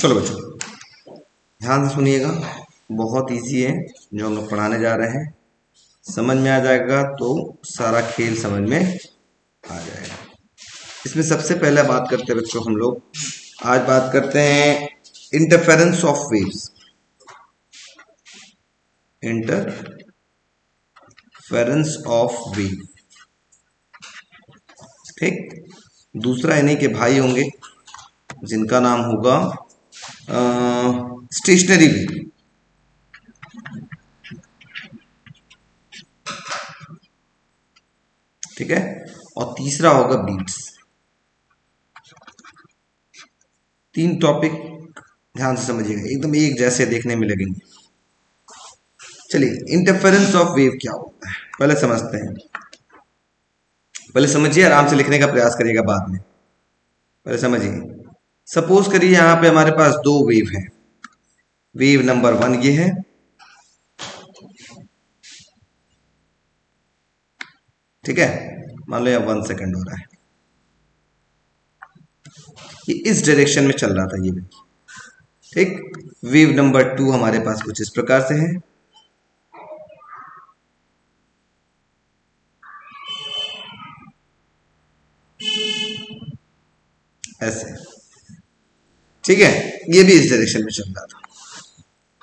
चलो बच्चों ध्यान से सुनिएगा, बहुत इजी है जो हम लोग पढ़ाने जा रहे हैं। समझ में आ जाएगा तो सारा खेल समझ में आ जाएगा। इसमें सबसे पहले बात करते हैं बच्चों, हम लोग आज बात करते हैं interference of waves. Interference of wave, ठीक। दूसरा इन्हीं के भाई होंगे जिनका नाम होगा स्टेशनरी वेव, ठीक है। और तीसरा होगा बीट्स। तीन टॉपिक ध्यान से समझिएगा, एकदम एक जैसे देखने में लगेंगे। चलिए इंटरफेरेंस ऑफ वेव क्या होता है पहले समझते हैं। पहले समझिए, आराम से लिखने का प्रयास करिएगा बाद में। पहले समझिए, सपोज करिए यहां पे हमारे पास दो वेव है। वेव नंबर 1 ये है, ठीक है। मान लो यहाँ 1 सेकंड हो रहा है, ये इस डायरेक्शन में चल रहा था ये वेव, ठीक। वेव नंबर 2 हमारे पास कुछ इस प्रकार से है, ऐसे, ठीक है। ये भी इस डायरेक्शन में चल रहा था।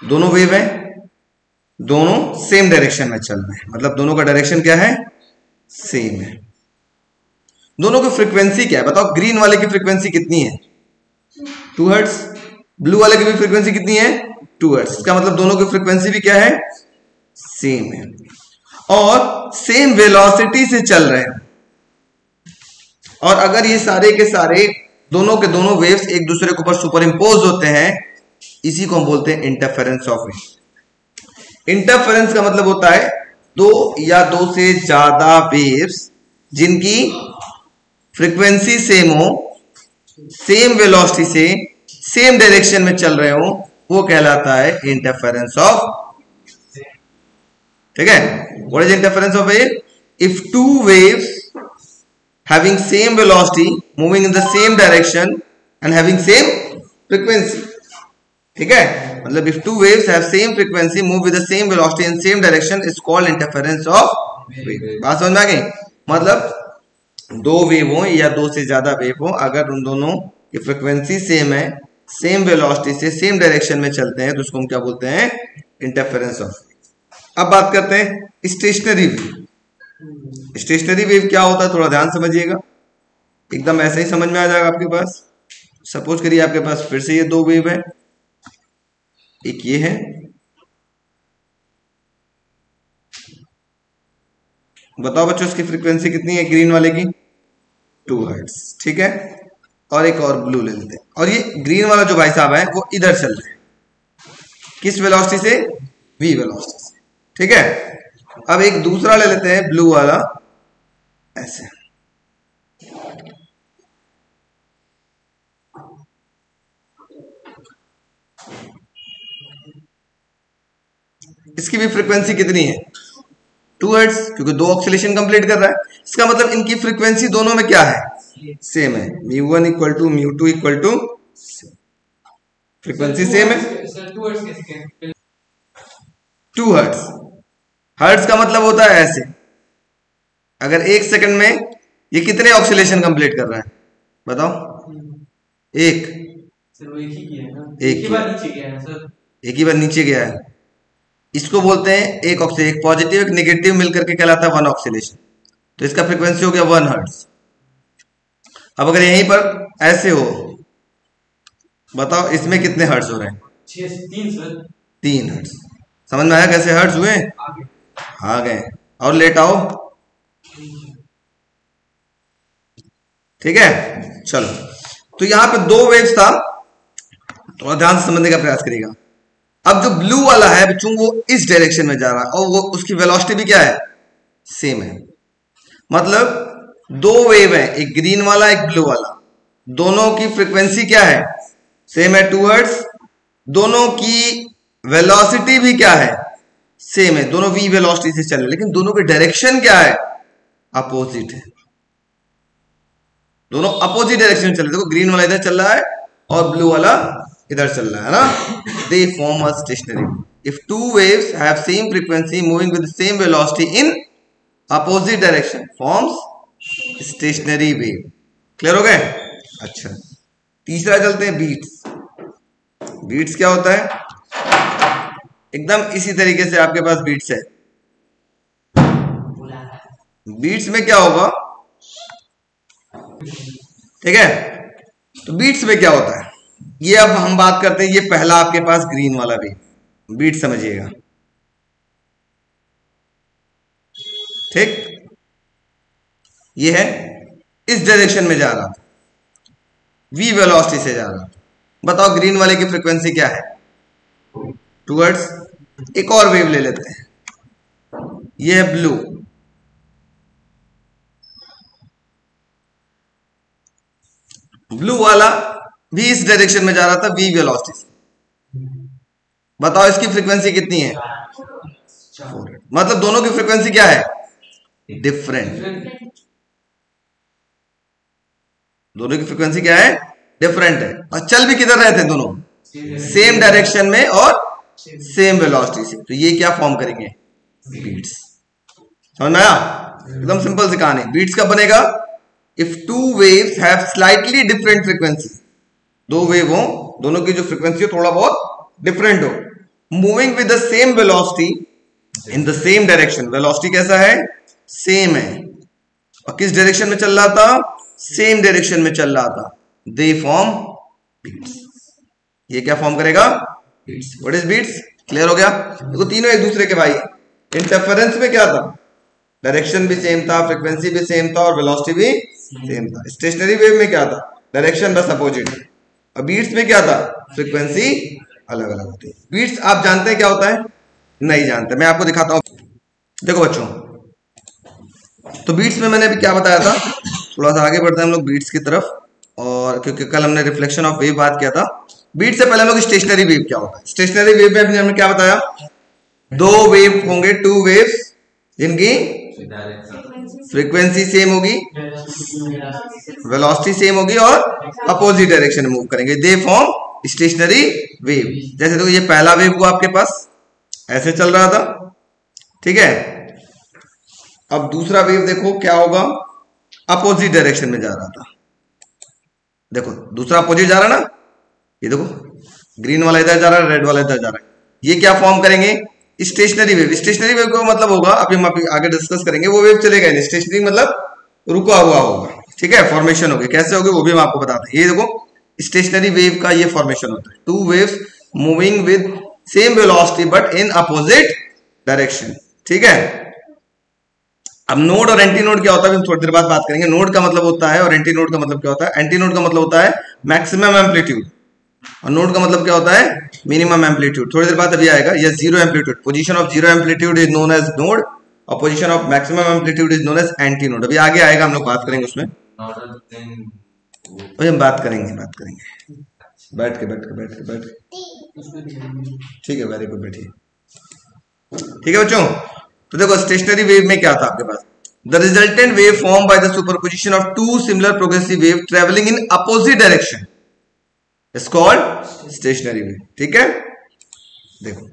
दोनों वेव है, दोनों सेम डायरेक्शन में चल रहे हैं, मतलब दोनों का डायरेक्शन क्या है, सेम है। दोनों की फ्रीक्वेंसी क्या है बताओ। ग्रीन वाले की फ्रीक्वेंसी कितनी है, 2 हर्ट्ज। ब्लू वाले की भी फ्रीक्वेंसी कितनी है, 2 हर्ट्ज। इसका मतलब दोनों की फ्रीक्वेंसी भी क्या है, सेम है, और सेम वेलोसिटी से चल रहे हैं। और अगर ये सारे के सारे दोनों के दोनों वेव्स एक दूसरे के ऊपर सुपर इम्पोज होते हैं, इसी को हम बोलते हैं इंटरफेरेंस ऑफ वेव। इंटरफेरेंस का मतलब होता है दो या दो से ज्यादा वेव्स जिनकी फ्रीक्वेंसी सेम हो, सेम वेलोसिटी से सेम डायरेक्शन में चल रहे हो, वो कहलाता है इंटरफेरेंस ऑफ, ठीक है। What is interference of wave? If two waves having same velocity moving in the same direction and having same frequency, ठीक है। मतलब if two waves have same frequency move with the same velocity and same direction is called interference of wave। बात समझ में आ गई? मतलब दो wave हो या दो से ज्यादा वेव हो, अगर उन दोनों की फ्रीक्वेंसी सेम है, सेम वेलोसिटी से सेम डायरेक्शन में चलते हैं, तो उसको हम क्या बोलते हैं, इंटरफेरेंस ऑफ वेव। अब बात करते हैं स्टेशनरी वेव। स्टेशनरी वेव क्या होता है थोड़ा ध्यान समझिएगा, एकदम ऐसे ही समझ में आ जाएगा आपके पास। सपोज करिए आपके पास फिर से ये दो वेव है, एक ये है, बताओ बच्चों इसकी फ्रीक्वेंसी कितनी है ग्रीन वाले की, 2 हर्ट्ज, ठीक है। और एक और ब्लू ले लेते हैं, और ये ग्रीन वाला जो भाई साहब है वो इधर चल रहे हैं, किस वेलोसिटी से, v वेलोसिटी से, ठीक है। अब एक दूसरा ले लेते हैं ब्लू वाला, ऐसे, इसकी भी फ्रीक्वेंसी कितनी है, 2 हर्ट्ज, क्योंकि दो ऑक्सीलेशन कंप्लीट कर रहा है। इसका मतलब इनकी फ्रीक्वेंसी दोनों में क्या है, सेम है। μ1 equal to μ2 equal to, frequency same है। 2 हर्ट्ज, हर्ट्ज का मतलब होता है ऐसे, अगर 1 सेकंड में ये कितने ऑक्सीलेशन कंप्लीट कर रहा है बताओ, एक, एक ही बार नीचे गया है। इसको बोलते हैं एक पॉजिटिव एक नेगेटिव मिलकर के कहलाता है 1 ऑक्सीलेशन, तो इसका फ्रीक्वेंसी हो गया 1 हर्ट्ज। अब अगर यहीं पर ऐसे हो, बताओ इसमें कितने हर्ट्ज हो रहे हैं, 3 हर्ट्ज। समझ में आया कैसे हर्ट्ज हुए, आ गए। और लेट आओ, ठीक है। चलो, तो यहां पे दो वेव्स था, थोड़ा ध्यान से समझने का प्रयास करिएगा। अब जो ब्लू वाला है बच्चों वो इस डायरेक्शन में जा रहा है, और वो उसकी वेलोसिटी भी क्या है, सेम है। मतलब दो वेव है, एक ग्रीन वाला एक ब्लू वाला, दोनों की फ्रीक्वेंसी क्या है, सेम है, 2 हर्ट्ज। दोनों की वेलोसिटी भी क्या है, सेम है, दोनों v वेलोसिटी से चल रहे हैं, लेकिन दोनों के डायरेक्शन क्या है, अपोजिट है। दोनों अपोजिट डायरेक्शन में चल रहे हैं। देखो ग्रीन वाला इधर चल रहा है और ब्लू वाला इधर चल रहा है ना, they form a stationary wave. If two waves have same frequency moving with same velocity in opposite direction forms stationary wave. Clear हो गए? अच्छा, तीसरा चलते हैं बीट्स। बीट्स क्या होता है? एकदम इसी तरीके से आपके पास बीट्स है। बीट्स में क्या होगा, ठीक है? तो बीट्स में क्या होता है, ये अब हम बात करते हैं। ये पहला आपके पास ग्रीन वाला वेव, बीट समझिएगा, ठीक? ये है इस डायरेक्शन में जा रहा था, v वेलोसिटी से जा रहा था। बताओ ग्रीन वाले की फ्रीक्वेंसी क्या है? टुवर्ड्स। एक और वेव ले लेते हैं, ये है ब्लू। ब्लू वाला भी इस डायरेक्शन में जा रहा था v वेलोसिटी से। बताओ इसकी फ्रीक्वेंसी कितनी है? 400। मतलब दोनों की फ्रीक्वेंसी क्या है? डिफरेंट। दोनों की फ्रीक्वेंसी क्या है? डिफरेंट है। और चल भी किधर रहे थे दोनों? सेम डायरेक्शन में और सेम वेलोसिटी से। तो ये क्या फॉर्म करेंगे? बीट्स। समझ में आया? एकदम सिंपल सी कहानी। बीट्स कब बनेगा? If two waves have slightly different frequency, दो वेव हो, दोनों की जो फ्रीक्वेंसी हो थोड़ा बहुत डिफरेंट हो, moving with the same velocity in the same direction. Velocity कैसा है? सेम है। और किस डायरेक्शन में चल रहा था? सेम डायरेक्शन में चल रहा था। They form beats. ये क्या फॉर्म करेगा? Beats. What is beats? Clear हो गया? देखो तीनों एक दूसरे के भाई। इंटरफेरेंस में क्या था? डायरेक्शन भी सेम था, फ्रीक्वेंसी भी सेम था और वेलोसिटी भी सेम था। स्टेशनरी वेव में क्या था? डायरेक्शन बस अपोजिट। और बीट्स में क्या था? फ्रीक्वेंसी अलग अलग होती है। बीट्स आप जानते हैं क्या होता है? नहीं जानते, मैं आपको दिखाता हूं। देखो बच्चों, तो बीट्स में मैंने अभी क्या बताया था, थोड़ा सा आगे बढ़ते हैं हम लोग बीट्स की तरफ। और क्योंकि कल हमने रिफ्लेक्शन ऑफ वेव बात किया था, बीट से पहले हम लोग स्टेशनरी वेव क्या होता है। स्टेशनरी वेव में हमने क्या बताया? दो वेव होंगे, टू वेव्स, जिनकी फ्रीक्वेंसी सेम होगी, वेलोसिटी सेम होगी और अपोजिट डायरेक्शन में मूव करेंगे। They form stationary wave. जैसे देखो ये पहला वेव को आपके पास ऐसे चल रहा था, ठीक है? अब दूसरा वेव देखो क्या होगा, अपोजिट डायरेक्शन में जा रहा था। देखो दूसरा अपोजिट जा रहा है ना, ये देखो ग्रीन वाला इधर जा रहा है, रेड वाला इधर जा रहा है। ये क्या फॉर्म करेंगे? Stationary wave. स्टेशनरी वेव का मतलब होगा, अभी हम आगे डिस्कस करेंगे, वो वेव चलेगा नहीं। स्टेशनरी मतलब रुका हुआ होगा, ठीक है? फॉर्मेशन होगी, कैसे होगी वो भी हम आपको बताते हैं। ये देखो स्टेशनरी वेव का ये फॉर्मेशन होता है। Two waves moving with same velocity but in opposite direction, ठीक है? अब नोड और एंटी नोड क्या होता है हम थोड़ी देर बाद बात करेंगे। नोड का मतलब होता है और एंटी नोड का मतलब क्या होता है? एंटी नोड का मतलब होता है मैक्सिमम एम्पलीट्यूड और नोड का मतलब क्या होता है? Minimum amplitude. थोड़ी देर बाद अभी आएगा। यह zero amplitude, position of zero amplitude is known as node और position of maximum amplitude is known as anti node. अभी आगे आएगा, हम लोग बात करेंगे उसमें। भाई हम बात करेंगे बैठ के ठीक है, वेरी गुड, बैठिए। ठीक है बच्चों, तो देखो स्टेशनरी वेव में क्या था आपके पास? The resultant wave form by the superposition of two similar progressive wave travelling in opposite direction is called stationary wave, ठीक है? देखो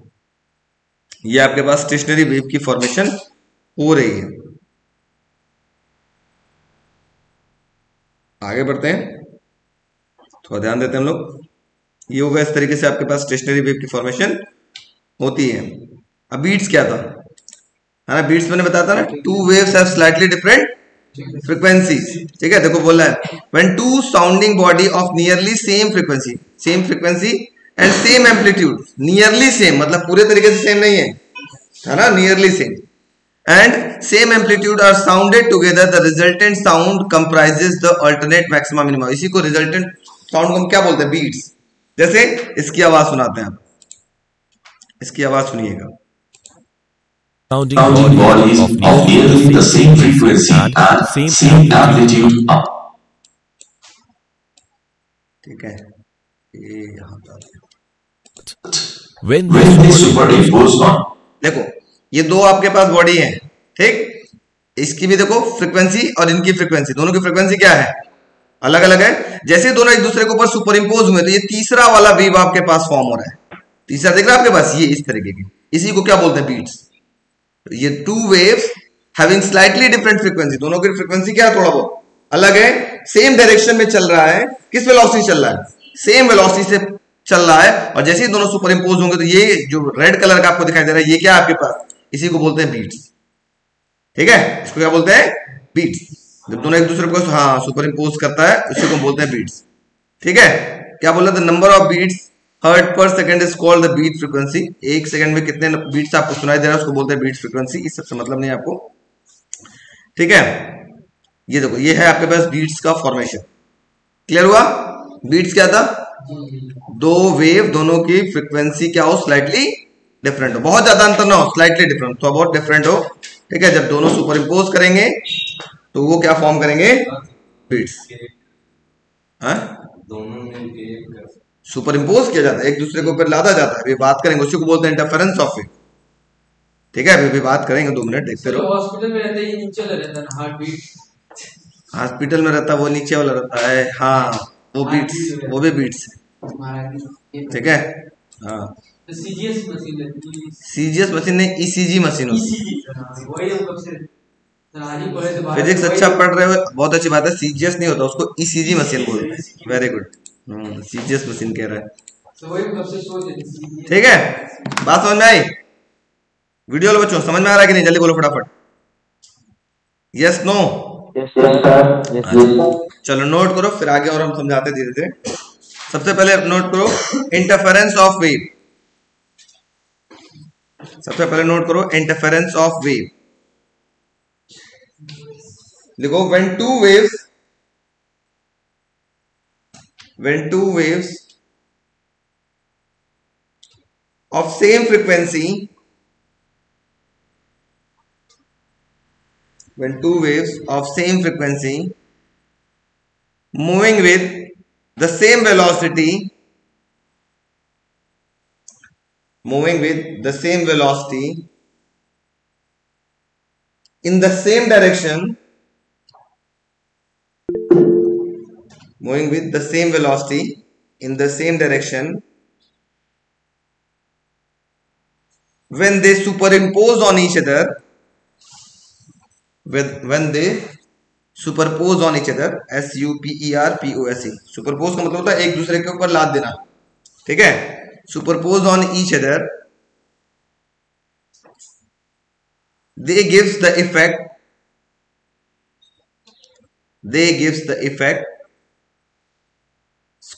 ये आपके पास स्टेशनरी वेव की फॉर्मेशन हो रही है। आगे बढ़ते हैं, थोड़ा ध्यान देते हैं हम लोग। ये होगा इस तरीके से आपके पास स्टेशनरी वेव की फॉर्मेशन होती है। अब बीट्स क्या था, है ना? बीट्स मैंने बताया था ना, two waves have slightly different frequencies, ठीक है? देखो बोल रहा है when two sounding body of nearly same frequency and same amplitude. Nearly same मतलब पूरे तरीके से सेम नहीं है ना? Nearly same and same amplitude are sounded together, the resultant sound comprises the alternate maxima minima. इसी को रिजल्टेंट साउंड को हम क्या बोलते हैं? बीट्स। जैसे इसकी आवाज सुनाते हैं, इसकी आवाज सुनिएगा। Sounding bodies of nearly the same frequency and same amplitude up. ठीक है, ये यहाँ पर when the superimpose on. देखो ये दो आपके पास बॉडी है, ठीक? इसकी भी देखो फ्रीक्वेंसी और इनकी फ्रीक्वेंसी, दोनों की फ्रीक्वेंसी क्या है? अलग अलग है। जैसे दोनों एक दूसरे के ऊपर सुपर इम्पोज हुए तो ये तीसरा वाला वेव आपके पास फॉर्म हो रहा है। तीसरा दिख रहा है आपके पास, ये इस तरीके की, इसी को क्या बोलते हैं, बीट्स। ये two waves having slightly different frequency, दोनों की फ्रीक्वेंसी क्या है, थोड़ा बहुत अलग है, सेम डायरेक्शन में चल रहा है। किस वेलोसिटी चल रहा है, सेम वेलोसिटी से चल रहा है। और जैसे ही दोनों सुपर इम्पोज होंगे तो ये जो रेड कलर का आपको दिखाई दे रहा है, ये क्या है आपके पास, इसी को बोलते हैं बीट्स। ठीक है, इसको क्या बोलते हैं, बीट्स। जब दोनों एक दूसरे को हाँ सुपर इम्पोज करता है, उसी को बोलते हैं बीट्स। ठीक है, क्या बोला, the number of beats heard per second is called the beat frequency. एक सेकंड में कितने बीट्स आपको सुनाई दे रहा है, उसको बोलते हैं बीट फ्रीक्वेंसी। इस सबसे मतलब नहीं आपको। ठीक है, ये देखो, ये है आपके पास बीट्स का फॉर्मेशन। क्लियर हुआ, बीट्स क्या था, दो वेव, दोनों की फ्रीक्वेंसी क्या हो, स्लाइटली डिफरेंट हो, बहुत ज्यादा अंतर ना हो, स्लाइटली डिफरेंट, तो बहुत डिफरेंट हो। ठीक है, जब दोनों सुपर इम्पोज करेंगे तो वो क्या फॉर्म करेंगे, बीट्स। दोनों सुपर इम्पोज किया जाता है, एक दूसरे के ऊपर लादा जाता है, अभी बात करेंगे, उसी को बोलते हैं इंटरफेरेंस ऑफ वेव। ठीक है, अभी बात करेंगे, 2 मिनट देखते रहो। हॉस्पिटल में रहता है, ये नीचे वाला रहता है हार्ट बीट। हॉस्पिटल में रहता है वो नीचे वाला रहता है, हाँ वो बीट्स, वो भी बीट्स है। ठीक है, हाँ सीजीएस मशीन रहती है, सीजीएस मशीन नहीं, ईसीजी मशीन होती है। वही हम कब से फिजिक्स अच्छा पढ़ रहे हो, बहुत अच्छी बात है। सीजीएस नहीं होता, उसको ईसीजी मशीन बोलते हैं। वेरी गुड, सीजीएस मशीन कह रहा है। ठीक है, बात समझ में आई, वीडियो वाले बच्चों समझ में आ रहा है कि नहीं, जल्दी बोलो फटाफट, यस नो। चलो नोट करो, फिर आगे और हम समझाते धीरे धीरे। सबसे पहले नोट करो इंटरफेरेंस ऑफ वेव। सबसे पहले नोट करो इंटरफेरेंस ऑफ वेव। देखो, when two waves of same frequency, when two waves of same frequency moving with the same velocity, in the same direction, moving with the same velocity in the same direction, when they superimpose on each other, when they superpose on each other, SUPERPOSE, superpose का मतलब होता है एक दूसरे के ऊपर लाद देना। ठीक है, superpose on each other, they gives the effect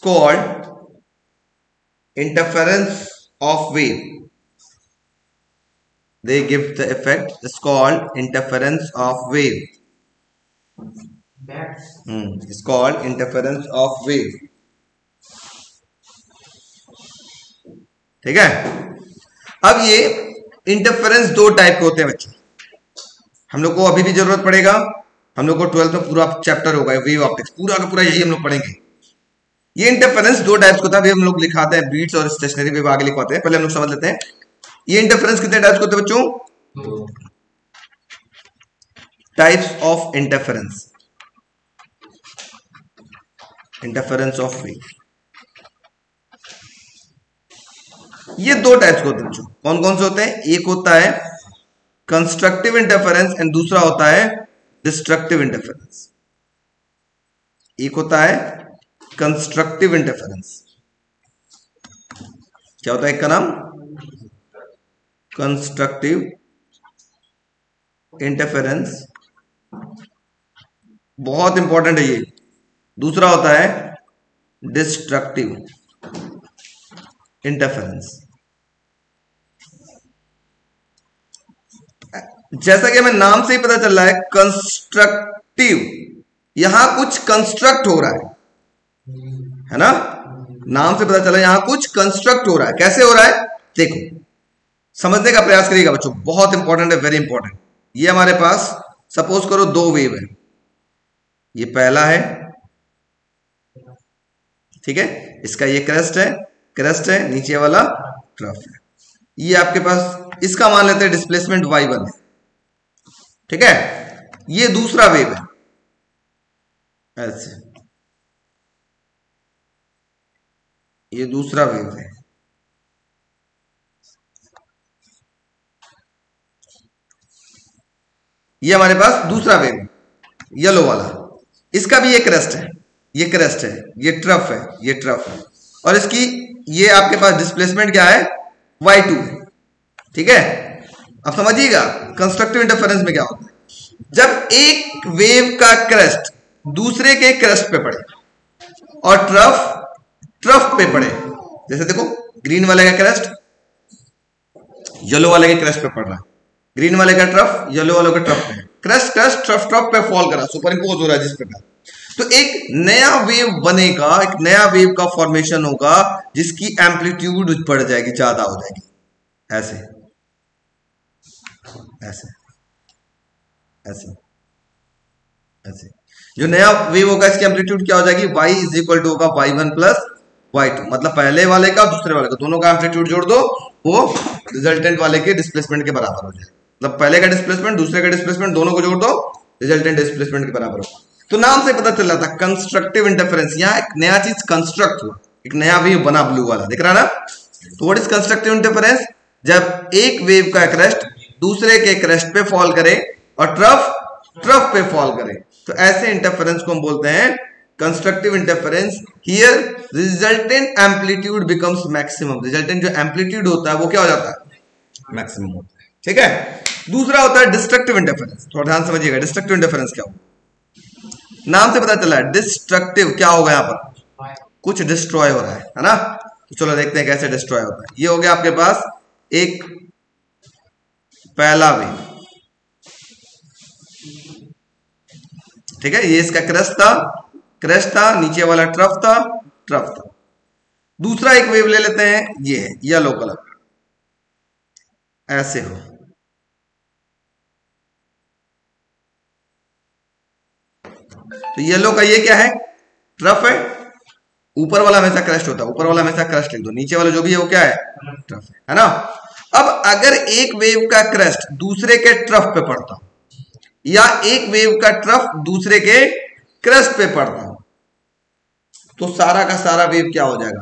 called interference of wave. They give the effect is called interference of wave. It's called interference of wave. ठीक है, अब ये इंटरफेरेंस 2 टाइप के होते हैं बच्चों, हम लोग को अभी भी जरूरत पड़ेगा। हम लोग को 12th में पूरा चैप्टर होगा वेव ऑप्टिक्स, पूरा का पूरा यही हम लोग पढ़ेंगे। ये इंटरफेरेंस 2 टाइप्स होता है, अभी हम लोग लिखाते हैं बीट्स और स्टेशनरी वेव आगे लिखवाते हैं, पहले हम लोग समझ लेते हैं ये इंटरफेरेंस कितने टाइप्स के होते हैं बच्चों, types of interference of wave. ये 2 टाइप्स के होते हैं बच्चों, कौन कौन से होते हैं, एक होता है कंस्ट्रक्टिव इंटरफेरेंस एंड दूसरा होता है डिस्ट्रक्टिव इंटरफेरेंस। एक होता है कंस्ट्रक्टिव इंटरफेरेंस, क्या होता है एक का नाम, कंस्ट्रक्टिव इंटरफेरेंस, बहुत इंपॉर्टेंट है ये। दूसरा होता है डिस्ट्रक्टिव इंटरफेरेंस। जैसा कि हमें नाम से ही पता चल रहा है कंस्ट्रक्टिव, यहां कुछ कंस्ट्रक्ट हो रहा है ना, नाम से पता चला यहां कुछ कंस्ट्रक्ट हो रहा है। कैसे हो रहा है, देखो समझने का प्रयास करिएगा बच्चों, बहुत इंपॉर्टेंट है, वेरी इंपॉर्टेंट। ये हमारे पास सपोज करो 2 वेव है, ये पहला है, ठीक है, इसका ये क्रेस्ट है, नीचे वाला ट्रफ है। ये आपके पास, इसका मान लेते हैं डिस्प्लेसमेंट y1 है, ठीक है। ये दूसरा वेव है, ऐसे ये दूसरा वेव है, ये हमारे पास दूसरा वेव है येलो वाला। इसका भी ये क्रेस्ट है, ये क्रेस्ट है, ये ट्रफ है, ये ट्रफ है, और इसकी ये आपके पास डिस्प्लेसमेंट क्या है, y2 है। ठीक है, अब समझिएगा कंस्ट्रक्टिव इंटरफेरेंस में क्या होता है। जब एक वेव का क्रेस्ट दूसरे के क्रेस्ट पे पड़े और ट्रफ पे पड़े, जैसे देखो ग्रीन वाले का क्रेस्ट येलो वाले के क्रेस्ट पे पड़ रहा है, ग्रीन वाले का ट्रफ येलो वाले का ट्रफ पे, क्रेस्ट क्रेस्ट ट्रफ ट्रफ पे फॉल करा, सुपर इंपोज हो रहा है जिस प्रकार, तो एक नया वेव बनेगा, एक नया वेव का फॉर्मेशन होगा जिसकी एम्पलीट्यूड बढ़ जाएगी, ज्यादा हो जाएगी, ऐसे ऐसे ऐसे ऐसे। जो नया वेव होगा इसकी एम्पलीट्यूड क्या हो जाएगी, y इज इक्वल टू होगा y1 प्लस y2, मतलब पहले वाले का दूसरे वाले का दोनों का एम्पलीट्यूड जोड़ दो, वो रिजल्टेंट वाले के डिस्प्लेसमेंट के बराबर हो जाए, मतलब पहले का डिस्प्लेसमेंट दूसरे का डिस्प्लेसमेंट दोनों को जोड़ दो, रिजल्टेंट डिस्प्लेसमेंट के बराबर होगा। तो नाम से पता चल रहा था कंस्ट्रक्टिव इंटरफेरेंस, यहाँ एक नया चीज कंस्ट्रक्ट हुआ, एक नया वेव बना ब्लू वाला, दिख रहा ना। तो व्हाट इज कंस्ट्रक्टिव इंटरफेरेंस, जब एक वेव का क्रेस्ट दूसरे के क्रेस्ट पे फॉल करे और ट्रफ पे फॉल करे, तो ऐसे इंटरफेरेंस को हम बोलते हैं constructive interference. Here resultant amplitude becomes maximum, resultant जो एम्पलीट्यूड होता है वो क्या हो जाता है, मैक्सिमम होता है। ठीक है, दूसरा होता है डिस्ट्रक्टिव इंटरफेरेंस, थोड़ा ध्यान समझिएगा डिस्ट्रक्टिव इंटरफेरेंस क्या होगा। नाम से पता चला है डिस्ट्रक्टिव क्या होगा, यहाँ पर कुछ डिस्ट्रॉय हो रहा है ना। तो चलो देखते हैं कैसे डिस्ट्रॉय होता है। ये हो गया आपके पास एक पहला वेव, ठीक है, ये इसका क्रेस्ट था, नीचे वाला ट्रफ था। दूसरा एक वेव ले लेते हैं, ये है येलो कलर, ऐसे हो, तो येलो का ये क्या है, ट्रफ है, ऊपर वाला हमेशा क्रेस्ट होता है, ऊपर वाला हमेशा क्रेस्ट लिख दो, नीचे वाला जो भी है वो क्या है, ट्रफ है ना। अब अगर एक वेव का क्रेस्ट दूसरे के ट्रफ पे पड़ता या एक वेव का ट्रफ दूसरे के क्रेस्ट पे पड़ता तो सारा का सारा वेव क्या हो जाएगा,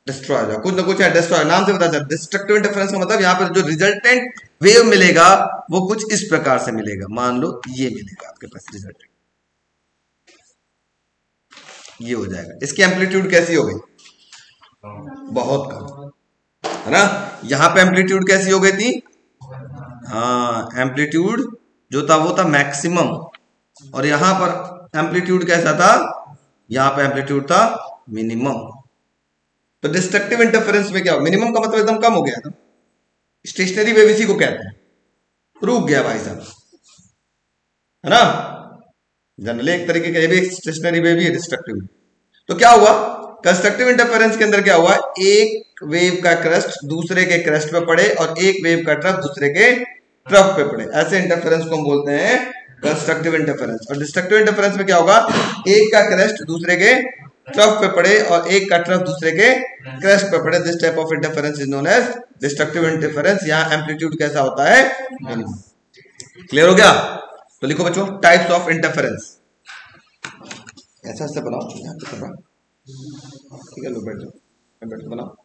डिस्ट्रॉय हो जाएगा, कुछ ना कुछ है डिस्ट्रॉय। नाम से पता चला डिस्ट्रक्टिव इंटरफेरेंस का मतलब यहाँ पर जो रिजल्टेंट वेव मिलेगा वो कुछ इस प्रकार से मिलेगा, मान लो ये मिलेगा आपके पास रिजल्टेंट, ये हो जाएगा। इसकी एम्पलीट्यूड कैसी हो गई, बहुत कम, है ना। यहां पे एम्पलीट्यूड कैसी हो गई थी, हाँ एम्पलीट्यूड जो था वो था मैक्सिमम, और यहां पर एम्पलीट्यूड कैसा था, यहां पे एम्पलीट्यूड था मिनिमम। तो डिस्ट्रक्टिव इंटरफेरेंस में क्या हो, मिनिमम का मतलब एकदम कम हो गया था, स्टेशनरी वेव इसी को कहते हैं, रुक गया भाई साहब, है ना। जनरली एक तरीके का ये भी स्टेशनरी वेव ही है डिस्ट्रक्टिव। तो क्या हुआ कंस्ट्रक्टिव इंटरफेरेंस के अंदर, क्या हुआ, एक वेव का क्रेस्ट दूसरे के क्रेस्ट पे पड़े और एक वेव का ट्रफ दूसरे के ट्रफ पे पड़े, ऐसे इंटरफेरेंस को हम बोलते हैं कंस्ट्रक्टिव इंटरफेरेंस। और डिस्ट्रक्टिव इंटरफेरेंस में क्या होगा, एक का क्रेस्ट दूसरे के ट्रफ पे पड़े और एक का ट्रफ दूसरे के क्रेस्ट पे पड़े, this type of interference is known as destructive interference. यहाँ एम्पलीट्यूड कैसा होता है, मिनिमम। क्लियर हो गया, तो लिखो बच्चों टाइप्स ऑफ इंटरफेरेंस, ऐसा ऐसा बनाओ, ठीक है, लो बैठ जाओ, बैठ बनाओ,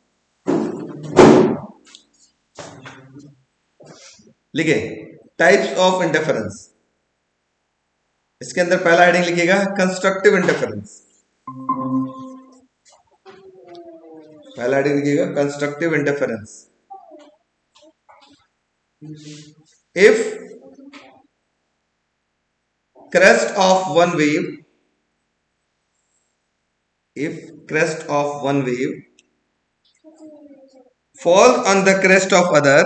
लिखे टाइप्स ऑफ इंटरफेरेंस। इसके अंदर पहला हेडिंग लिखिएगा कंस्ट्रक्टिव इंटरफेरेंस, पहला हेडिंग लिखिएगा constructive interference. If crest of one wave, if crest of one wave falls on the crest of other,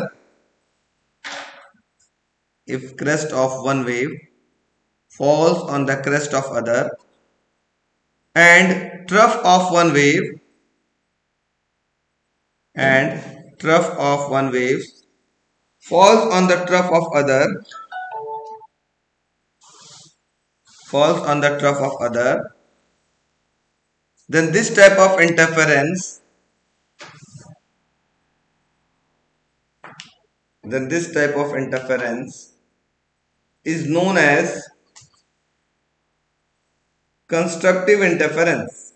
if crest of one wave falls on the crest of other and trough of one wave falls on the trough of other, falls on the trough of other, then this type of interference, is known as constructive interference.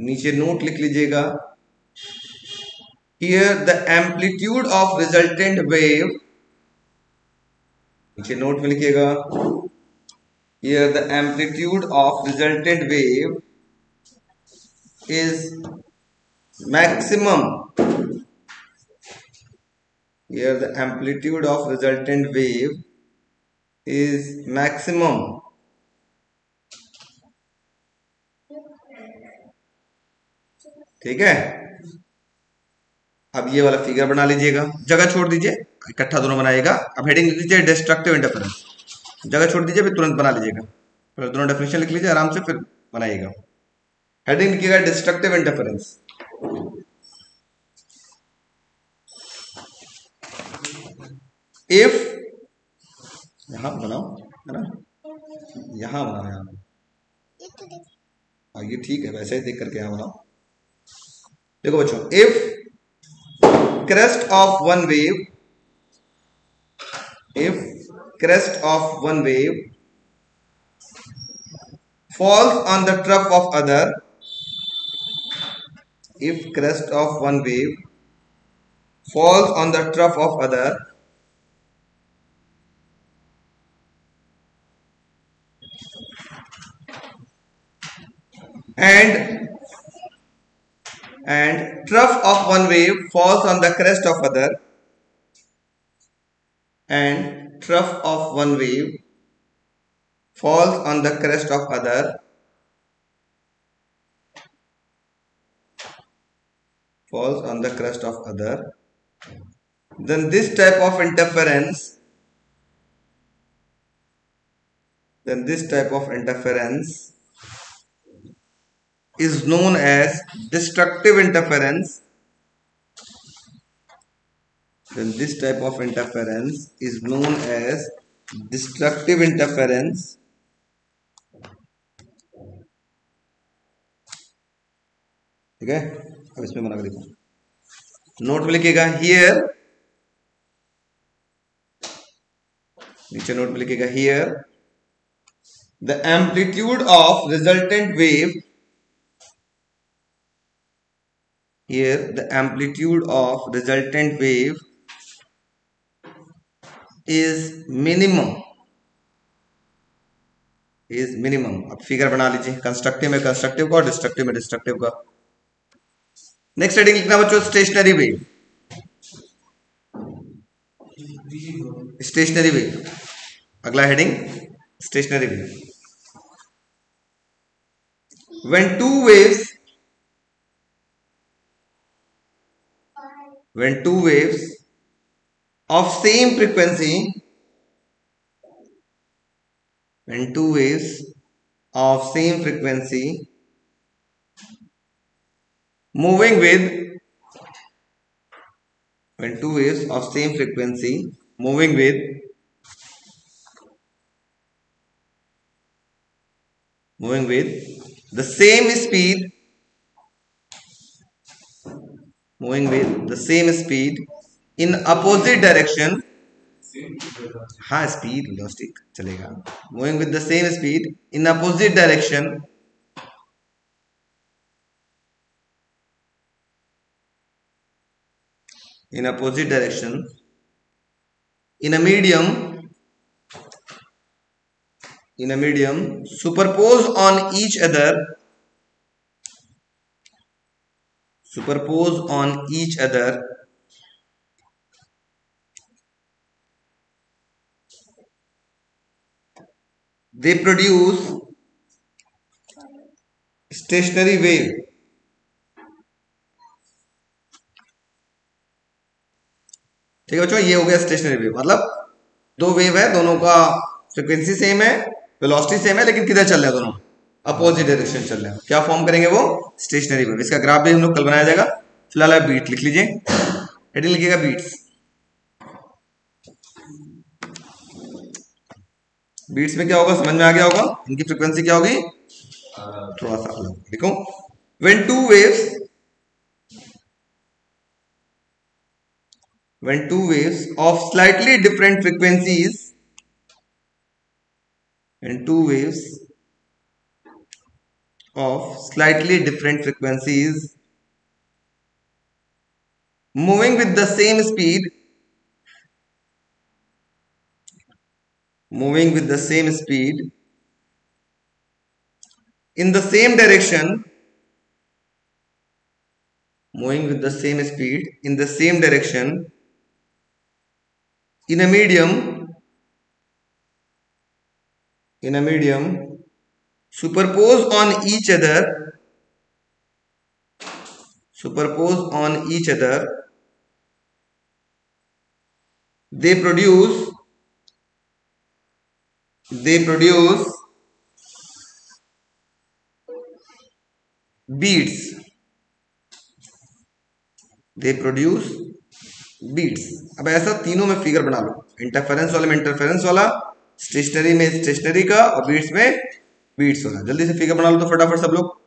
नीचे note लिख लीजिएगा। Here the amplitude of resultant wave, नीचे note में लिखिएगा। Here the amplitude of resultant wave is maximum. Here the amplitude of resultant wave is maximum. ठीक है, अब ये वाला फिगर बना लीजिएगा, जगह छोड़ दीजिए, इकट्ठा दोनों बनाइएगा। अब हेडिंग लिख लीजिए डिस्ट्रक्टिव इंटरफेरेंस, जगह छोड़ दीजिए, फिर तुरंत बना लीजिएगा, फिर दोनों डेफिनेशन लिख लीजिए आराम से, फिर बनाइएगा। हेडिंग लिखिएगा डिस्ट्रक्टिव इंटरफेरेंस। इफ, यहां बनाओ है ना, यहां बनाओ, यहाँ ये ठीक है, वैसे ही देख करके यहां बनाओ। देखो बच्चों, if crest of one wave, if crest of one wave falls on the trough of other, if crest of one wave falls on the trough of other, and trough of one wave falls on the crest of other, and trough of one wave falls on the crest of other, falls on the crest of other, then this type of interference, is known as destructive interference. Then this type of interference is known as destructive interference. ठीक है, अब इसमें बना के देखो, note में लिखिएगा here, नीचे नोट में लिखिएगा here the amplitude of resultant wave, here the amplitude of resultant wave is minimum, अब फिगर बना लीजिए, कंस्ट्रक्टिव में कंस्ट्रक्टिव का और डिस्ट्रक्टिव में डिस्ट्रक्टिव का। नेक्स्ट हेडिंग लिखना बच्चों स्टेशनरी वेव, स्टेशनरी वेव, अगला heading stationary wave. when two waves of same frequency, when two waves of same frequency moving with, when two waves of same frequency moving with the same speed, in opposite direction, हाँ speed लॉस्टिक चलेगा, moving with the same speed in opposite direction, in a medium superposed on each other, they produce stationary wave. ठीक है बच्चों, ये हो गया stationary wave, मतलब दो वेव है, दोनों का फ्रीक्वेंसी सेम है, वेलोसिटी सेम है, लेकिन किधर चल रहे हैं दोनों, अपोजिट डायरेक्शन चल रहे हैं, क्या फॉर्म करेंगे वो स्टेशनरी वेव। इसका ग्राफ भी हम लोग कल बनाया जाएगा। फिलहाल आप बीट लिख लीजिए, हेडिंग लिखिएगा बीट्स। बीट्स में क्या होगा समझ में आ गया होगा, इनकी फ्रीक्वेंसी क्या होगी, थोड़ा सा अलग लिखो। when two waves of slightly different frequencies, when two waves of slightly different frequencies moving with the same speed, in the same direction, in a medium superposed on each other, they produce beats. अब ऐसा तीनों में figure बना लो, interference वाले में interference वाला, stationery में stationery का, और बीट्स में बीट्स वाला। जल्दी से फिगर बना लो तो फटाफट सब लोग।